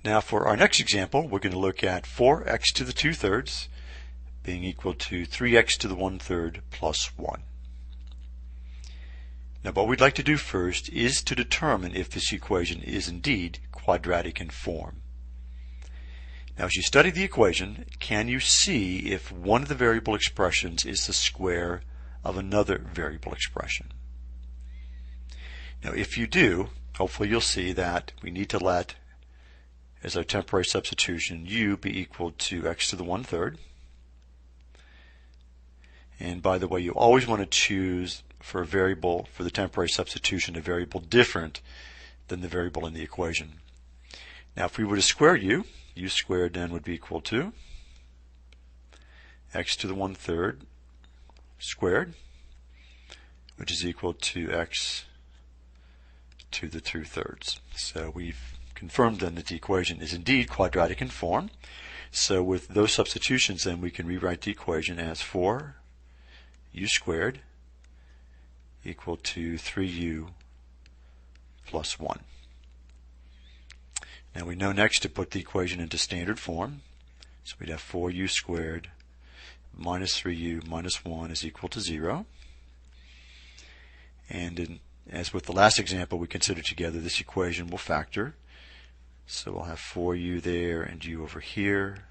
Now for our next example, we're going to look at 4x to the 2/3 being equal to 3x to the 1/3 plus 1. Now what we'd like to do first is to determine if this equation is indeed quadratic in form. Now as you study the equation, can you see if one of the variable expressions is the square of another variable expression? Now if you do, hopefully you'll see that we need to let, as our temporary substitution, u be equal to x to the 1/3. And by the way, you always want to choose for a variable, for the temporary substitution, a variable different than the variable in the equation. Now if we were to square u squared then would be equal to x to the 1/3 squared, which is equal to x to the 2/3. So we've confirmed then that the equation is indeed quadratic in form. So with those substitutions then we can rewrite the equation as 4u squared equal to 3u plus 1. Now we know next to put the equation into standard form. So we'd have 4u squared minus 3u minus 1 is equal to 0. And as with the last example we considered together, this equation will factor. So we'll have 4u there and u over here,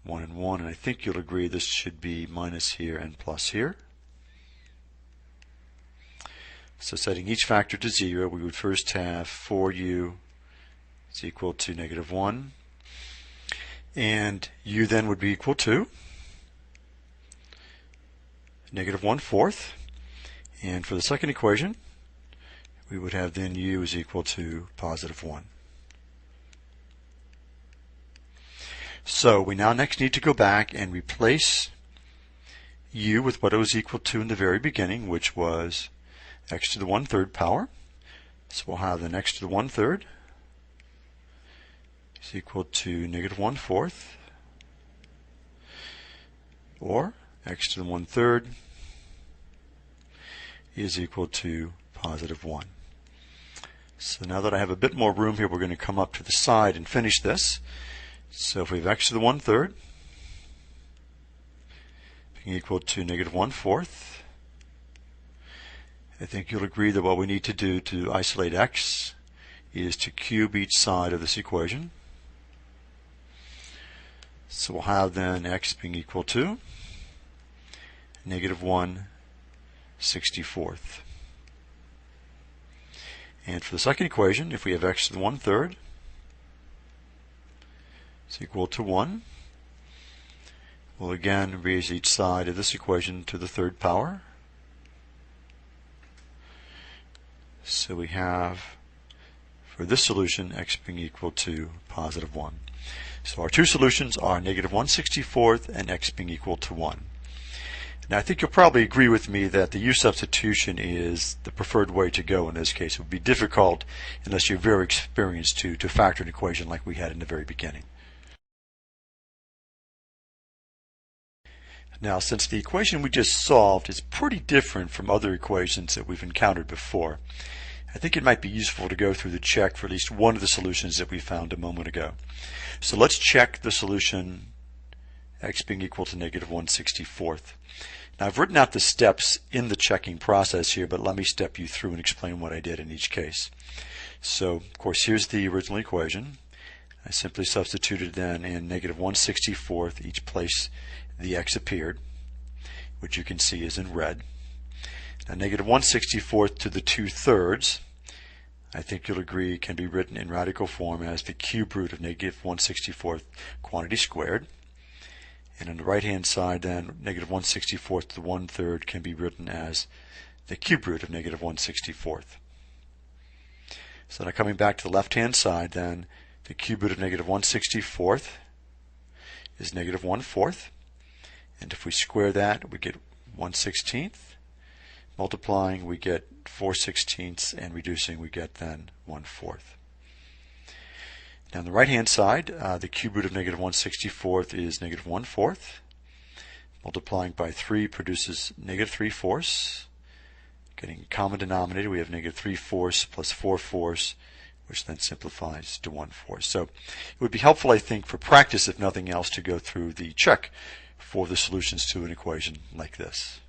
1 and 1, and I think you'll agree this should be minus here and plus here. So setting each factor to 0, we would first have 4u is equal to -1, and u then would be equal to -1/4, and for the second equation we would have then u is equal to +1. So we now next need to go back and replace u with what it was equal to in the very beginning, which was x to the 1/3 power. So we'll have then x to the 1/3 is equal to -1/4, or x to the 1/3 is equal to +1. So now that I have a bit more room here, we're going to come up to the side and finish this. So if we have x to the 1/3 being equal to -1/4, I think you'll agree that what we need to do to isolate x is to cube each side of this equation. So we'll have then x being equal to -1/64. And for the second equation, if we have x to the 1/3 is equal to 1, we'll again raise each side of this equation to the 3rd power. So we have, for this solution, x being equal to +1. So our two solutions are -1/64 and x being equal to 1. Now I think you'll probably agree with me that the u substitution is the preferred way to go in this case. It would be difficult unless you're very experienced to factor an equation like we had in the very beginning. Now since the equation we just solved is pretty different from other equations that we've encountered before, I think it might be useful to go through the check for at least one of the solutions that we found a moment ago. So let's check the solution x being equal to -1/64. Now I've written out the steps in the checking process here, but let me step you through and explain what I did in each case. So of course here's the original equation. I simply substituted then in -1/64 each place the x appeared, which you can see is in red. Now -1/64 to the 2/3, I think you'll agree, can be written in radical form as the cube root of -1/64 quantity squared. And on the right hand side then, -1/64 to the 1/3 can be written as the cube root of -1/64. So now coming back to the left hand side then, the cube root of -1/64 is -1/4. And if we square that, we get 1/16. Multiplying, we get 4/16, and reducing, we get then 1/4. Now on the right hand side, the cube root of -1/64 is -1/4. Multiplying by 3 produces -3/4. Getting a common denominator, we have -3/4 plus 4/4, which then simplifies to 1/4. So it would be helpful, I think, for practice, if nothing else, to go through the check for the solutions to an equation like this.